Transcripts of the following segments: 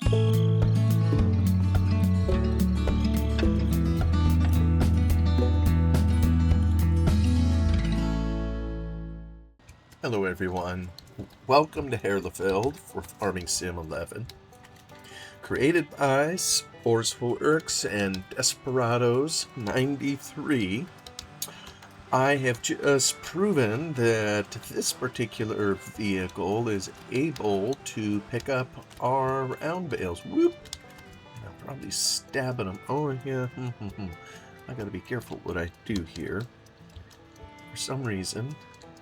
Hello everyone, welcome to Herlefeld for Farming Sim 11. Created by SourceWorks and Desperados93, I have just proven that this particular vehicle is able to pick up our round bales. Whoop! I'm probably stabbing them. Oh yeah, I gotta be careful what I do here. For some reason,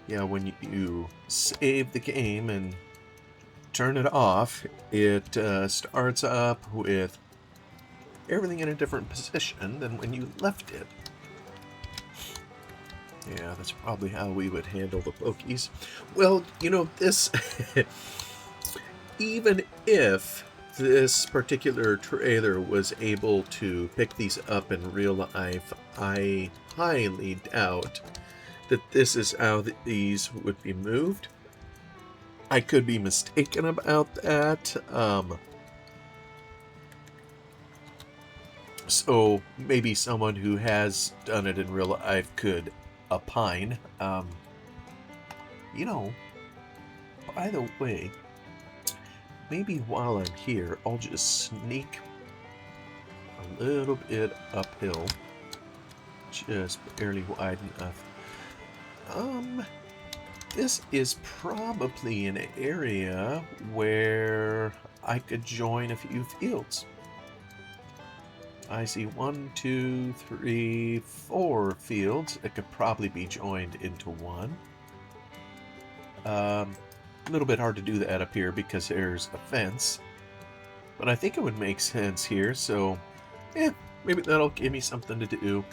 yeah, when you save the game and turn it off, it starts up with everything in a different position than when you left it. Yeah, that's probably how we would handle the pokies. Well, you know, this... even if this particular trailer was able to pick these up in real life, I highly doubt that this is how these would be moved. I could be mistaken about that. So maybe someone who has done it in real life could opine. You know, by the way, maybe while I'm here, I'll just sneak a little bit uphill, just barely wide enough. This is probably an area where I could join a few fields. I see 1, 2, 3, 4 fields that could probably be joined into one. A little bit hard to do that up here because there's a fence, but I think it would make sense here, so yeah, maybe that'll give me something to do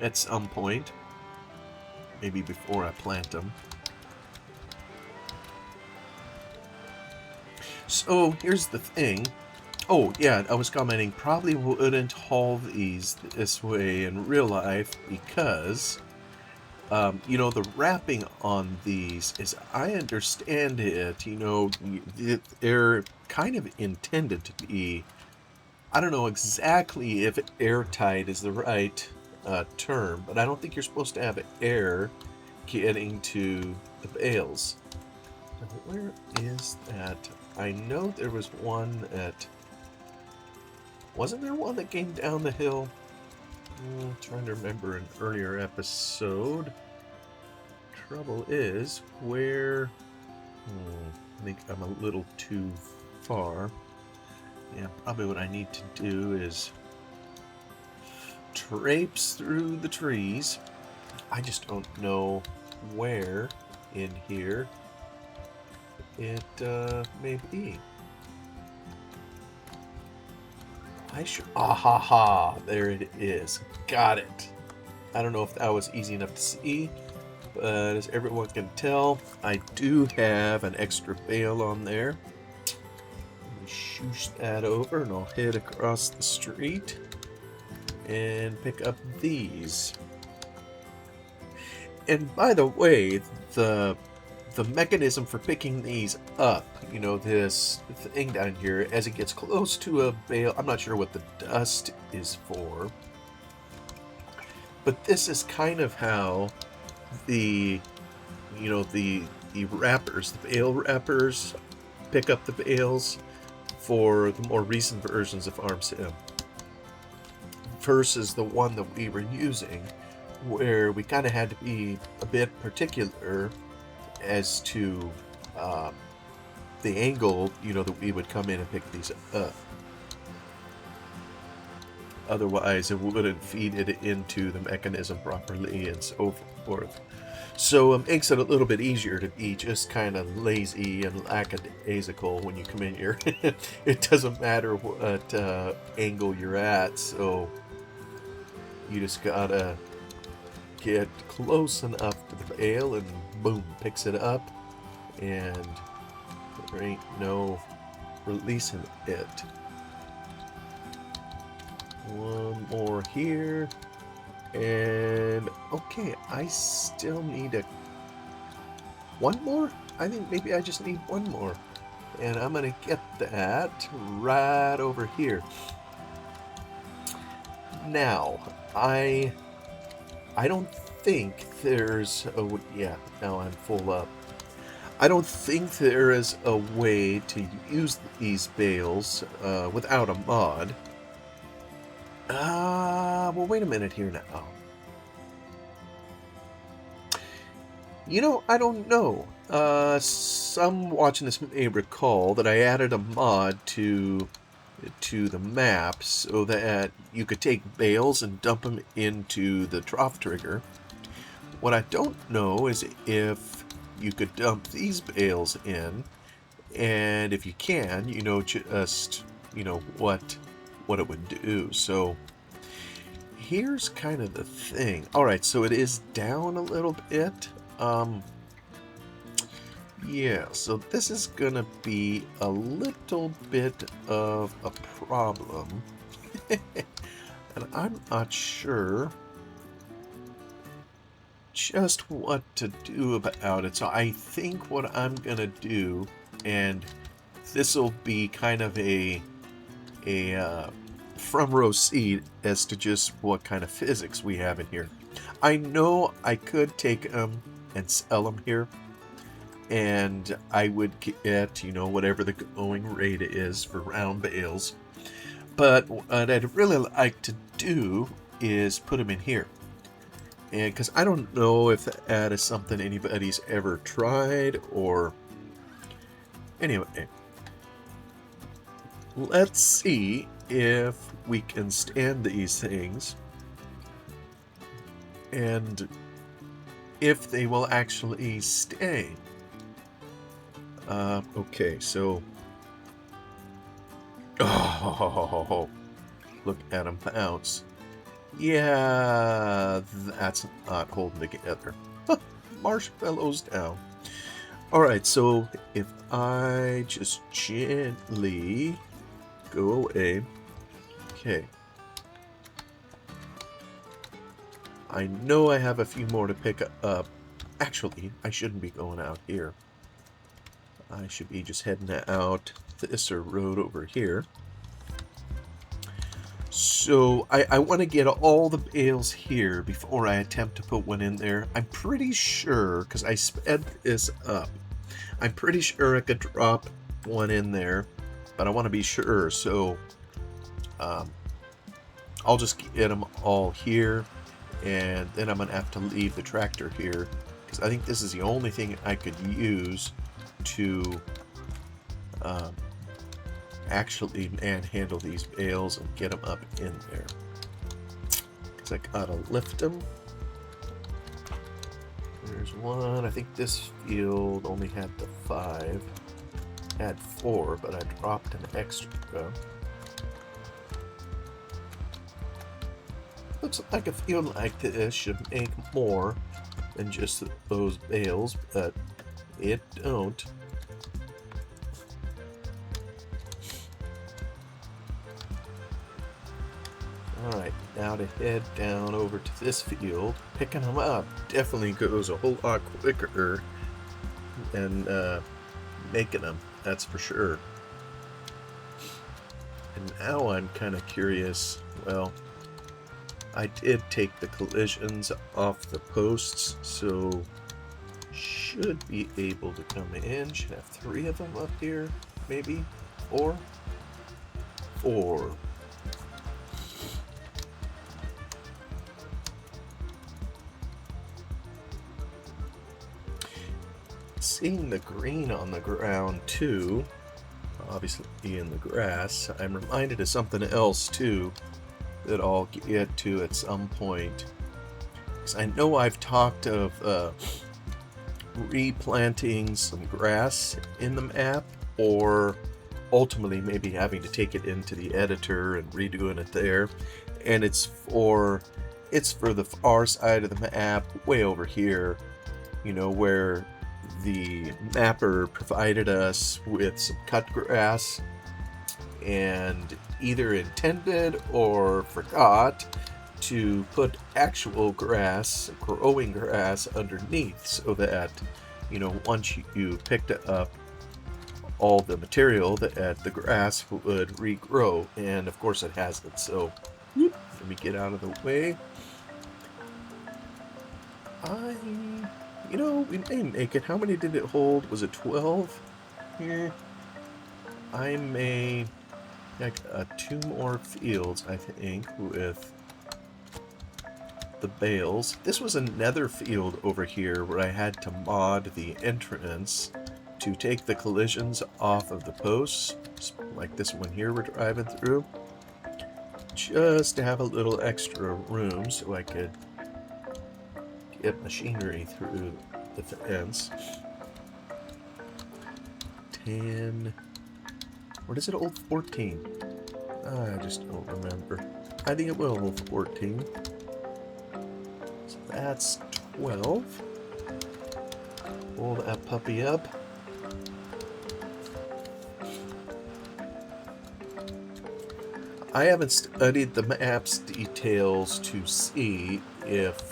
at some point. Maybe before I plant them. So here's the thing. Oh yeah, I was commenting, probably wouldn't haul these this way in real life because, you know, the wrapping on these, as I understand it, you know, they're kind of intended to be, I don't know exactly if airtight is the right term, but I don't think you're supposed to have air getting to the bales. Now, where is that? I know there was one that... Wasn't there one that came down the hill? I'm trying to remember an earlier episode. Trouble is, where... I think I'm a little too far. Yeah, probably what I need to do is traipse through the trees. I just don't know where in here it may be. There it is. Got it. I don't know if that was easy enough to see, but as everyone can tell, I do have an extra bale on there. Let me shoosh that over and I'll head across the street and pick up these. And by the way, the mechanism for picking these up, you know, this thing down here, as it gets close to a bale, I'm not sure what the dust is for, but this is kind of how the, you know, the wrappers, the bale wrappers, pick up the bales for the more recent versions of Farm Sim versus the one that we were using, where we kind of had to be a bit particular as to the angle, you know, that we would come in and pick these up. Otherwise, it wouldn't feed it into the mechanism properly and so forth. So it makes it a little bit easier to be just kind of lazy and lackadaisical when you come in here. It doesn't matter what angle you're at, so you just gotta get close enough to the bale and boom, picks it up, and there ain't no releasing it. One more here, and okay, I still need one more? I think maybe I just need one more. And I'm going to get that right over here. Now, I don't think there's a... Yeah, now I'm full up. I don't think there is a way to use these bales without a mod. Well, wait a minute here now. You know, I don't know. Some watching this may recall that I added a mod to the map so that you could take bales and dump them into the trough trigger. What I don't know is if you could dump these bales in, and if you can, you know, just, you know, what it would do. So here's kind of the thing. All right, so it is down a little bit. Yeah, so this is gonna be a little bit of a problem. And I'm not sure just what to do about it. So I think what I'm gonna do, and this will be kind of a front row seat as to just what kind of physics we have in here. I know I could take them and sell them here, and I would get, you know, whatever the going rate is for round bales. But what I'd really like to do is put them in here. And because I don't know if that is something anybody's ever tried, or... Anyway, let's see if we can stand these things and if they will actually stay. Okay, so... Oh, look at them bounce. Yeah, that's not holding together. Marshmallows down. Alright, so if I just gently go away. Okay. I know I have a few more to pick up. Actually, I shouldn't be going out here. I should be just heading out this road over here. So I want to get all the bales here before I attempt to put one in there. I'm pretty sure, because I sped this up, I'm pretty sure I could drop one in there, but I want to be sure. So I'll just get them all here, and then I'm going to have to leave the tractor here, because I think this is the only thing I could use to actually manhandle these bales and get them up in there. Because I gotta lift them. There's one. I think this field only had the 5. Had 4, but I dropped an extra. Looks like a field like this should make more than just those bales, but it don't. Alright, now to head down over to this field. Picking them up definitely goes a whole lot quicker than making them, that's for sure. And now I'm kind of curious. Well, I did take the collisions off the posts, so should be able to come in. Should have 3 of them up here, maybe 4. 4. Seeing the green on the ground too, obviously in the grass, I'm reminded of something else too that I'll get to at some point. Because I know I've talked of replanting some grass in the map, or ultimately maybe having to take it into the editor and redoing it there. And it's for the far side of the map, way over here, you know, where the mapper provided us with some cut grass and either intended or forgot to put actual grass, growing grass, underneath, so that, you know, once you picked it up all the material that the grass would regrow, and of course it hasn't. So let me get out of the way. We may make it. How many did it hold? Was it 12? Yeah. I may like 2 more fields, I think, with the bales. This was another field over here where I had to mod the entrance to take the collisions off of the posts, like this one here we're driving through, just to have a little extra room so I could get machinery through the fence. 10. What does it hold? 14. I just don't remember. I think it will hold 14. So that's 12. Pull that puppy up. I haven't studied the map's details to see if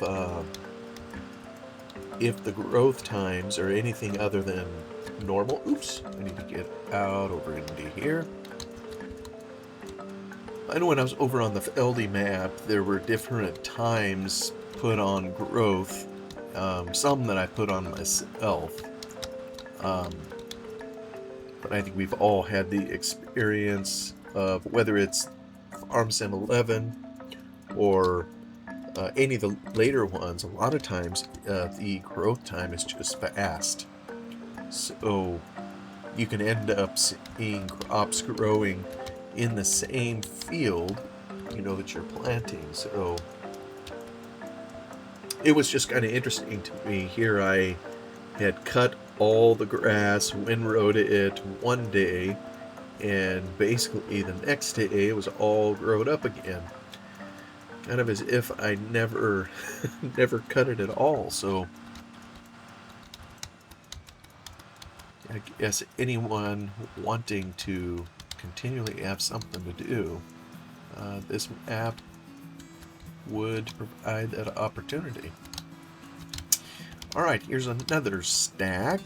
the growth times are anything other than normal. Oops, I need to get out over into here. I know when I was over on the Feldy map, there were different times put on growth. Some that I put on myself. But I think we've all had the experience of whether it's Farm Sim 11 or any of the later ones. A lot of times the growth time is just fast. So you can end up seeing crops growing in the same field, that you're planting. So it was just kind of interesting to me. Here I had cut all the grass, windrowed it one day, and basically the next day it was all grown up again. Kind of as if I never cut it at all. So I guess anyone wanting to continually have something to do, this app would provide that opportunity. Alright, here's another stack.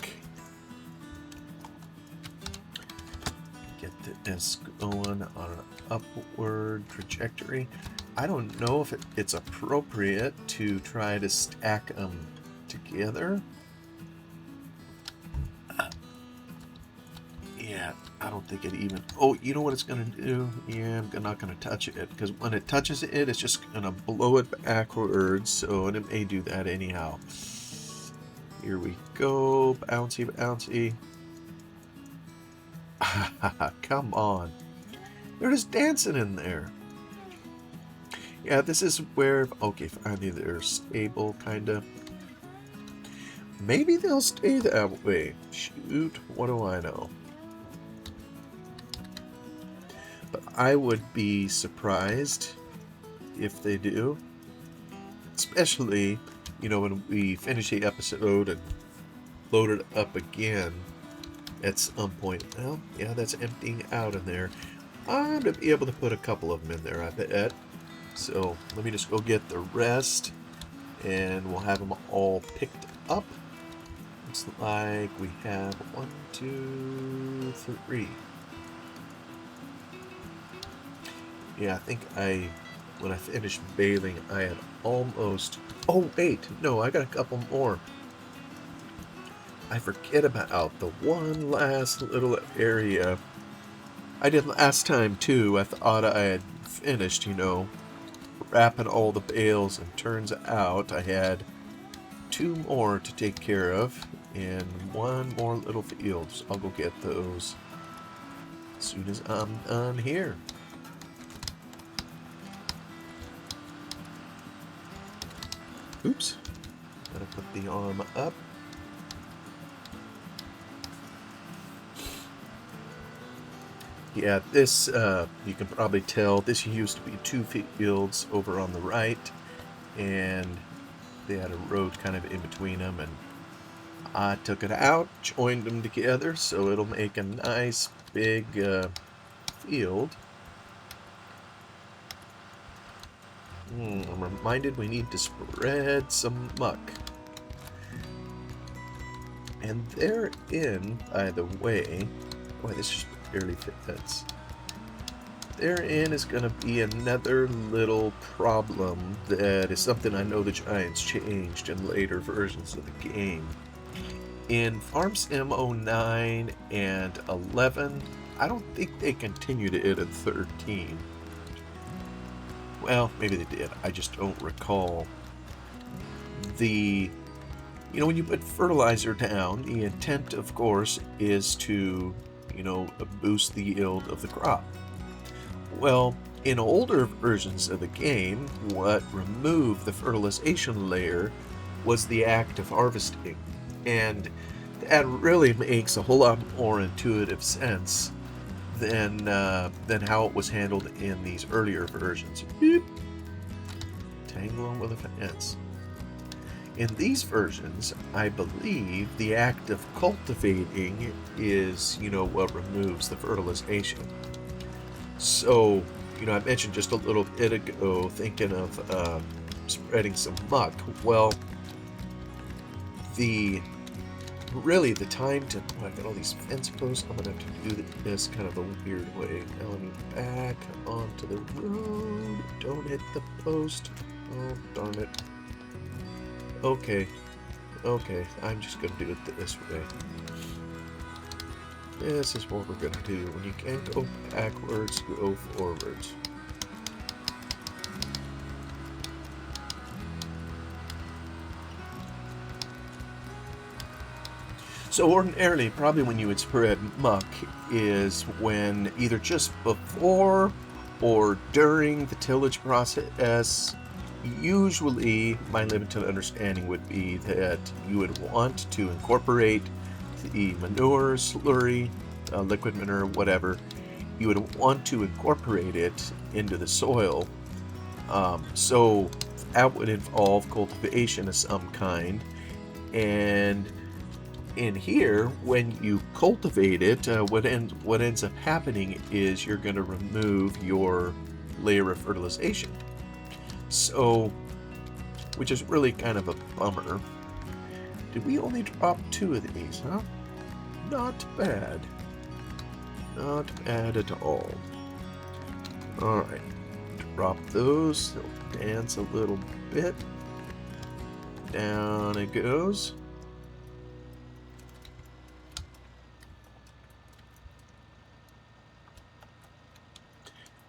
Get this going on an upward trajectory. I don't know if it's appropriate to try to stack them together. Yeah, I don't think it even... Oh, you know what it's going to do? Yeah, I'm not going to touch it, because when it touches it, it's just going to blow it backwards, so it may do that anyhow. Here we go. Bouncy, bouncy. Come on. They're just dancing in there. Yeah, this is where... Okay, finally they're stable, kind of. Maybe they'll stay that way. Shoot, what do I know? But I would be surprised if they do. Especially, when we finish the episode and load it up again at some point. Well, yeah, that's emptying out in there. I'm going to be able to put a couple of them in there, I bet. So let me just go get the rest, and we'll have them all picked up. Looks like we have 1, 2, 3. Yeah, I think when I finished baling, I had almost... Oh, wait, no, I got a couple more. I forget about the one last little area. I did last time, too. I thought I had finished, wrapping all the bales, and turns out I had 2 more to take care of and 1 more little field. So I'll go get those as soon as I'm done here. Oops, gotta put the arm up. Yeah, this, you can probably tell, this used to be 2 fields over on the right, and they had a road kind of in between them, and I took it out, joined them together, so it'll make a nice big field. I'm reminded we need to spread some muck. And therein, by the way, Boy, this just barely fits. Therein is going to be another little problem that is something I know the Giants changed in later versions of the game. In Farm Sim 09 and 11, I don't think they continued it in 13. Well, maybe they did. I just don't recall. When you put fertilizer down, the intent, of course, is to, boost the yield of the crop. Well, in older versions of the game, what removed the fertilization layer was the act of harvesting. And that really makes a whole lot more intuitive sense than how it was handled in these earlier versions. Beep. Tangling with a fence. In these versions, I believe the act of cultivating is, what removes the fertilization. So, I mentioned just a little bit ago thinking of spreading some muck. Well, the time to... I got all these fence posts. I'm going to have to do this kind of a weird way. Now let me back onto the road. Don't hit the post. Oh, darn it. Okay, I'm just going to do it this way. This is what we're going to do. When you can't go backwards, go forwards. So ordinarily, probably when you would spread muck is when either just before or during the tillage process. Usually, my limited understanding would be that you would want to incorporate the manure, slurry, liquid manure, whatever. You would want to incorporate it into the soil. So that would involve cultivation of some kind. And in here, when you cultivate it, what ends up happening is you're going to remove your layer of fertilization. So, which is really kind of a bummer. Did we only drop 2 of these, huh? Not bad. Not bad at all. Alright. Drop those. They'll dance a little bit. Down it goes.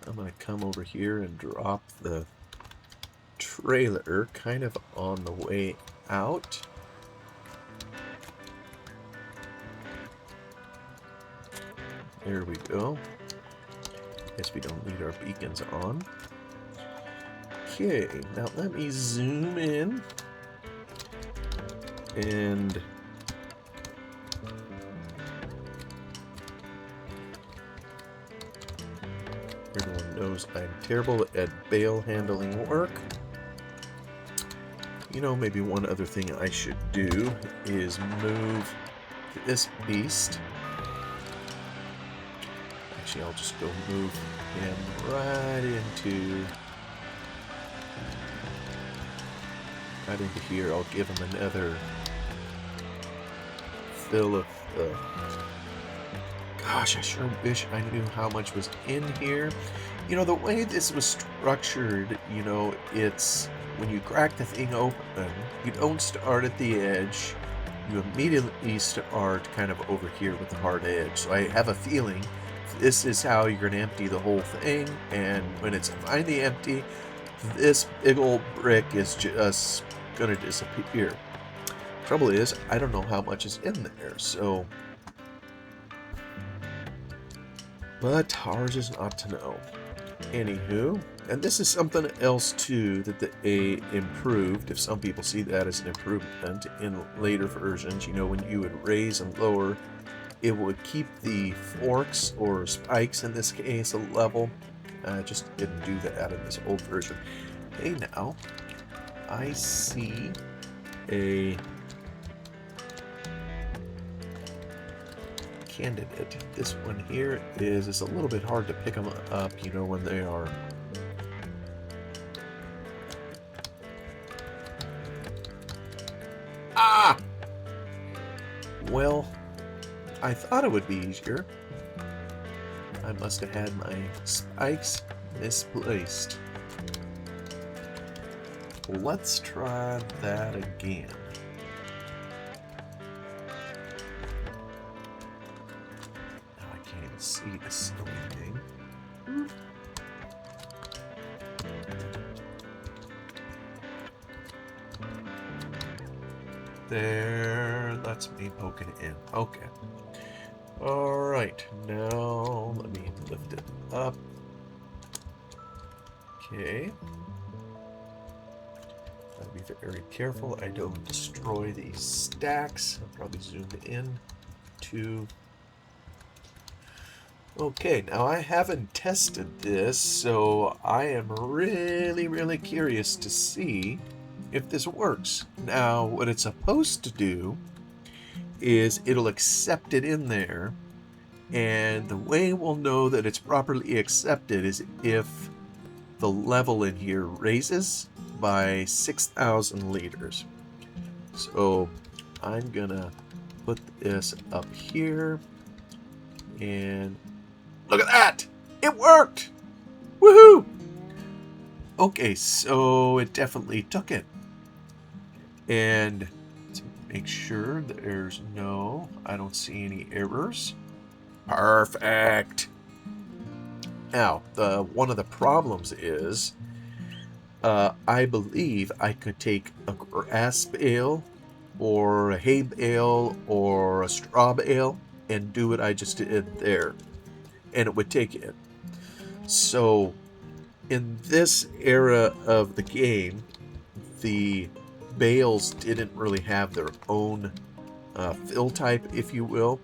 I'm going to come over here and drop the trailer kind of on the way out. There we go. Guess we don't need our beacons on. Okay, now let me zoom in and everyone knows I'm terrible at bale handling work. Maybe one other thing I should do is move this beast. Actually, I'll just go move him right into here. I'll give him another fill of gosh, I sure wish I knew how much was in here. The way this was structured, it's when you crack the thing open, you don't start at the edge. You immediately start kind of over here with the hard edge. So I have a feeling this is how you're going to empty the whole thing. And when it's finally empty, this big old brick is just going to disappear. Trouble is, I don't know how much is in there, so... But ours is not to know. Anywho, and this is something else too that they improved, if some people see that as an improvement in later versions. When you would raise and lower, it would keep the forks or spikes in this case a level. Just didn't do that in this old version. Hey, now I see a candidate. This one here is a little bit hard to pick them up, when they are well, I thought it would be easier. I must have had my spikes misplaced. Let's try that again. Now I can't even see the silly thing. There, that's me poking it in. Okay. Alright, now let me lift it up. Okay. Gotta be very careful I don't destroy these stacks. I'll probably zoom in to... Okay, now I haven't tested this, so I am really curious to see if this works. Now, what it's supposed to do is it'll accept it in there, and the way we'll know that it's properly accepted is if the level in here raises by 6,000 liters. So I'm gonna put this up here, and look at that! It worked! Woohoo! Okay, so it definitely took it. And to make sure there's I don't see any errors. Perfect! Now, one of the problems is, I believe I could take a grass bale, or a hay bale, or a straw bale, and do what I just did there. And it would take it. So, in this era of the game, the bales didn't really have their own fill type, if you will.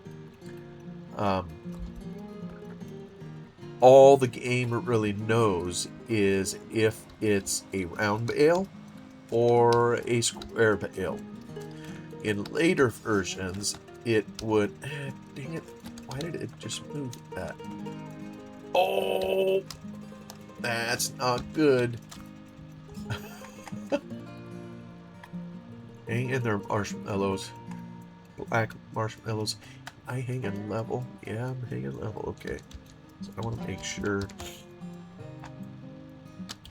All the game really knows is if it's a round bale or a square bale. In later versions, it would... dang it, why did it just move that? Oh! That's not good. Hang in there, marshmallows. Black marshmallows. I hang in level? Yeah, I'm hanging level. Okay. So I want to make sure.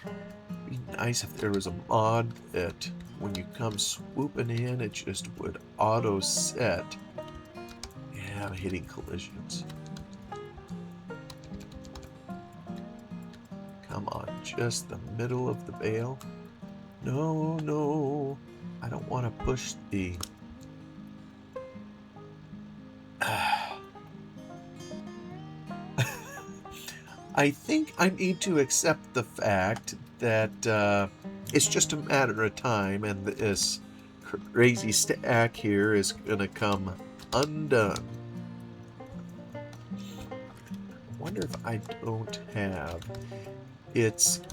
It'd be nice if there was a mod that when you come swooping in, it just would auto set. Yeah, I'm hitting collisions. Come on, just the middle of the bale. No. I don't want to push the... I think I need to accept the fact that it's just a matter of time, and this crazy stack here is going to come undone. I wonder if I don't have... you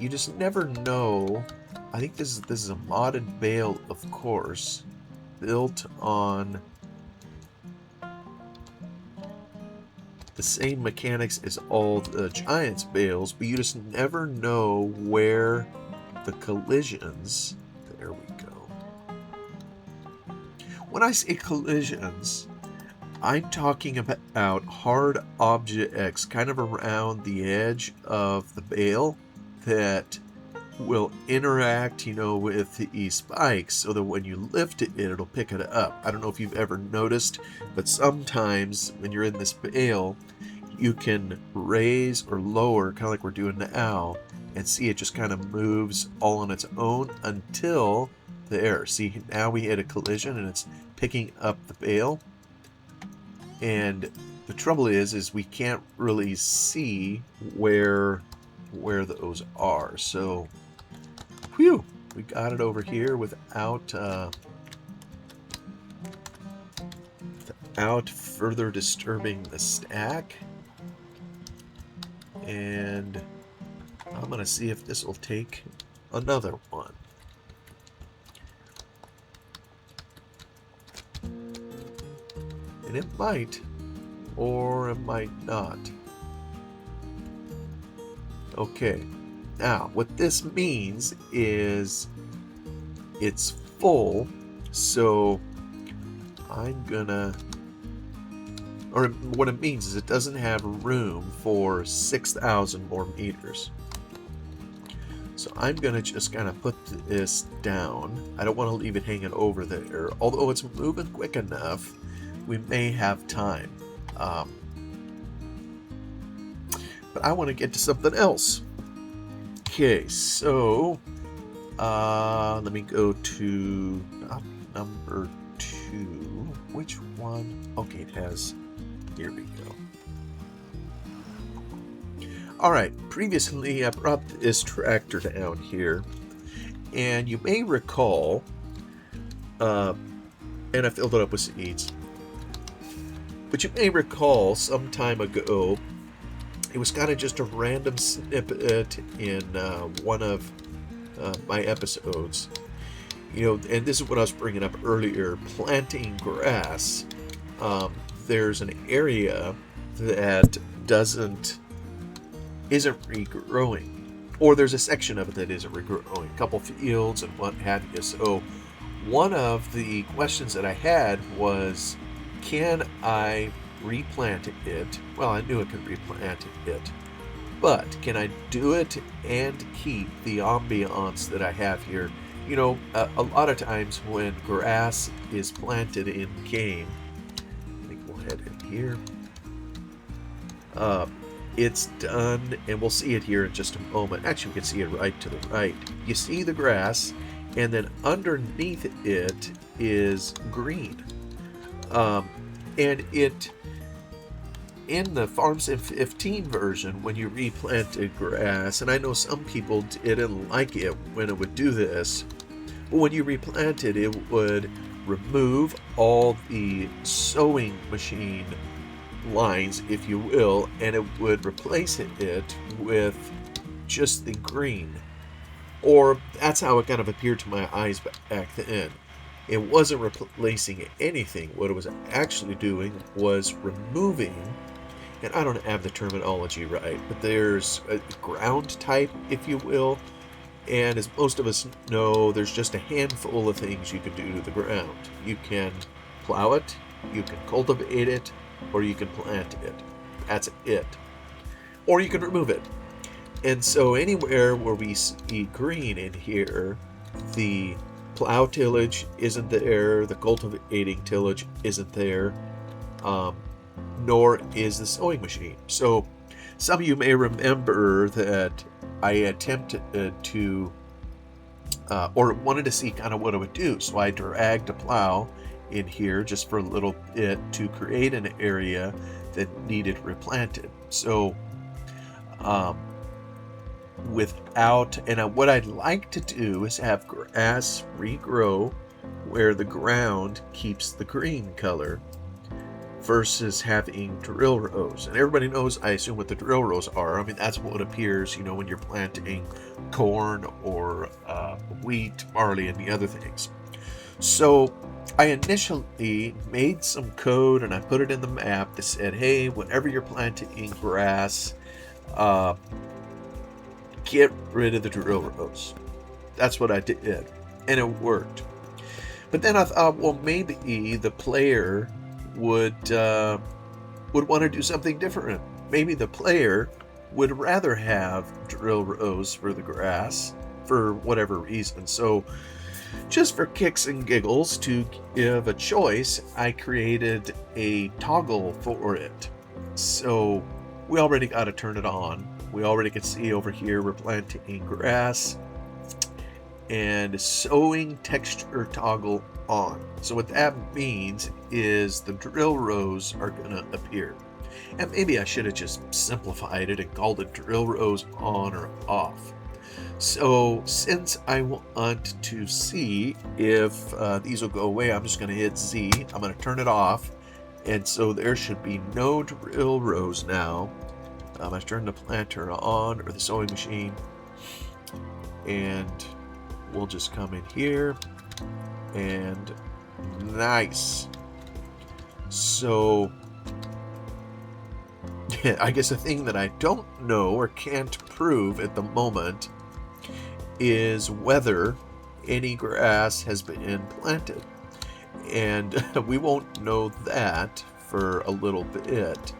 just never know. I think this is a modded bale, of course, built on the same mechanics as all the Giants bales, but you just never know where the collisions... There we go. When I say collisions, I'm talking about hard objects kind of around the edge of the bale that will interact, with the spikes, so that when you lift it, it'll pick it up. I don't know if you've ever noticed, but sometimes when you're in this bale, you can raise or lower, kind of like we're doing now, and see it just kind of moves all on its own until there. See, now we hit a collision and it's picking up the bale. And the trouble is we can't really see where those are. So, whew, we got it over here without further disturbing the stack. And I'm going to see if this will take another one. And it might, or it might not. Okay, now what this means is it's full, so I'm gonna Or what it means is it doesn't have room for 6,000 more meters. So I'm going to just kind of put this down. I don't want to leave it hanging over there. Although it's moving quick enough, we may have time. But I want to get to something else. Okay, so let me go to number 2. Which one? Okay, it has. Here we go. Alright, previously I brought this tractor down here, and you may recall, and I filled it up with seeds, but you may recall some time ago, it was kind of just a random snippet in one of my episodes, you know, and this is what I was bringing up earlier, planting grass. There's an area that isn't regrowing, or there's a section of it that isn't regrowing, a couple fields and what have you. So one of the questions that I had was, can I replant it? Well, I knew I could replant it, but can I do it and keep the ambiance that I have here? You know, a lot of times when grass is planted in game, let me go ahead in here, it's done, and we'll see it here in just a moment. Actually, we can see it right to the right. You see the grass, and then underneath it is green. And it, in the Farm Sim 15 version, when you replanted grass, and I know some people didn't like it when it would do this, but when you replanted, it would remove all the sowing machine lines, if you will, and it would replace it with just the green. Or that's how it kind of appeared to my eyes back then. It wasn't replacing anything. What it was actually doing was removing, and I don't have the terminology right, but there's a ground type, if you will, and as most of us know, there's just a handful of things you can do to the ground. You can plow it, you can cultivate it, or you can plant it. That's it. Or you can remove it. And so anywhere where we see green in here, the plow tillage isn't there, the cultivating tillage isn't there, nor is the sewing machine. So some of you may remember that I attempted to, or wanted to see kind of what it would do. So I dragged a plow in here just for a little bit to create an area that needed replanted. So what I'd like to do is have grass regrow where the ground keeps the green color versus having drill rows. And everybody knows, I assume, what the drill rows are. I mean, that's what appears, you know, when you're planting corn or wheat, barley, and the other things. So I initially made some code and I put it in the map that said, hey, whenever you're planting grass, get rid of the drill rows. That's what I did, and it worked. But then I thought, well, maybe the player would want to do something different. Maybe the player would rather have drill rows for the grass for whatever reason. So just for kicks and giggles, to give a choice, I created a toggle for it. So we already got to turn it on. We already can see over here we're planting grass and sowing texture toggle on. So what that means is the drill rows are going to appear. And maybe I should have just simplified it and called it drill rows on or off. So since I want to see if these will go away, I'm just going to hit Z. I'm going to turn it off. And so there should be no drill rows now. I'm going to turn the planter on, or the sewing machine. And we'll just come in here. And nice. So I guess the thing that I don't know or can't prove at the moment is whether any grass has been planted. And we won't know that for a little bit.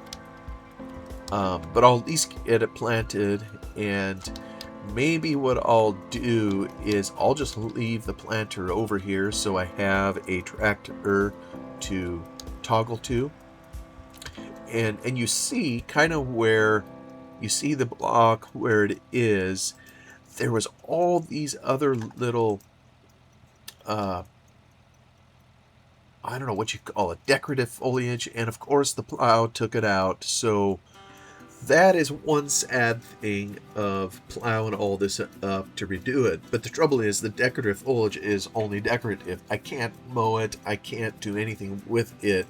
But I'll at least get it planted, and maybe what I'll do is I'll just leave the planter over here so I have a tractor to toggle to. And you see kind of where you see the block where it is, there was all these other little I don't know what you call it, decorative foliage, and of course the plow took it out. So that is one sad thing of plowing all this up to redo it. But the trouble is the decorative foliage is only decorative. I can't mow it. I can't do anything with it.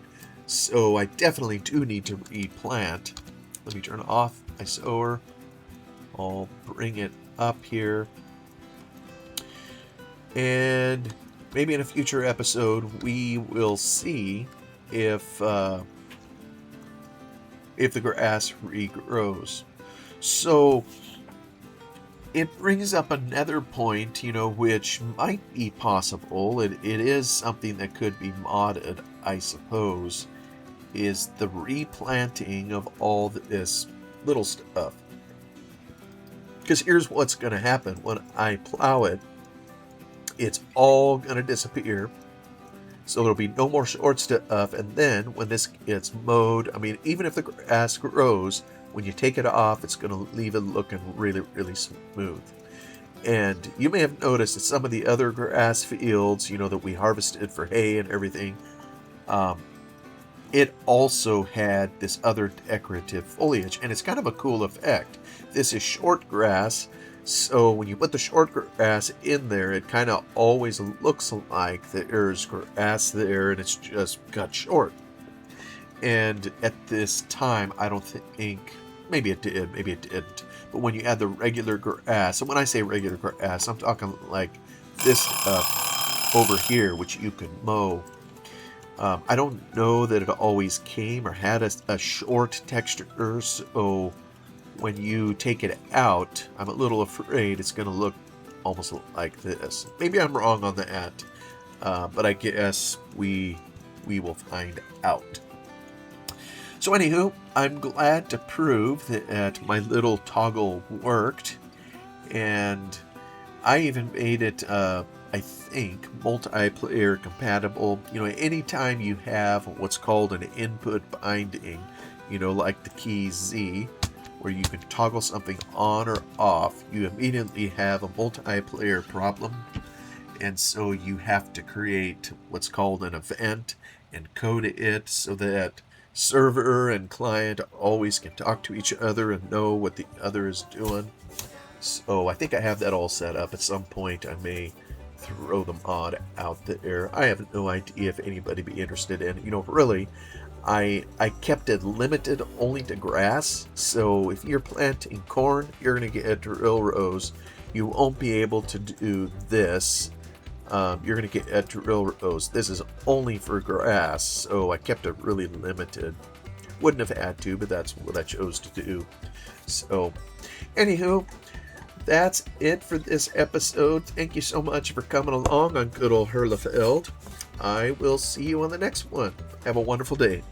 So I definitely do need to replant. Let me turn off my sower. I'll bring it up here. And maybe in a future episode we will see if the grass regrows. So it brings up another point, which might be possible. It is something that could be modded, I suppose, is the replanting of all this little stuff. Because here's what's going to happen when I plow it. It's all going to disappear. So there'll be no more short stuff. And then when this gets mowed, I mean, even if the grass grows, when you take it off, it's going to leave it looking really, really smooth. And you may have noticed that some of the other grass fields, that we harvested for hay and everything, it also had this other decorative foliage. And it's kind of a cool effect. This is short grass. So when you put the short grass in there, it kind of always looks like there's grass there and it's just cut short. And at this time, I don't think, maybe it did, maybe it didn't. But when you add the regular grass, and when I say regular grass, I'm talking like this stuff over here, which you can mow. I don't know that it always came or had a short texture, so when you take it out, I'm a little afraid it's going to look almost like this. Maybe I'm wrong on that, but I guess we will find out. So anywho, I'm glad to prove that my little toggle worked, and I even made it, I think, multiplayer compatible. Anytime you have what's called an input binding, like the key Z, where you can toggle something on or off, you immediately have a multiplayer problem. And so you have to create what's called an event and code it so that server and client always can talk to each other and know what the other is doing. So I think I have that all set up. At some point I may throw the mod out there. I have no idea if anybody be interested in, really. I kept it limited only to grass, so if you're planting corn, you're going to get drill rows. You won't be able to do this. You're going to get drill rows. This is only for grass, so I kept it really limited. Wouldn't have had to, but that's what I chose to do. So, anywho, that's it for this episode. Thank you so much for coming along on good old Herlefeld. I will see you on the next one. Have a wonderful day.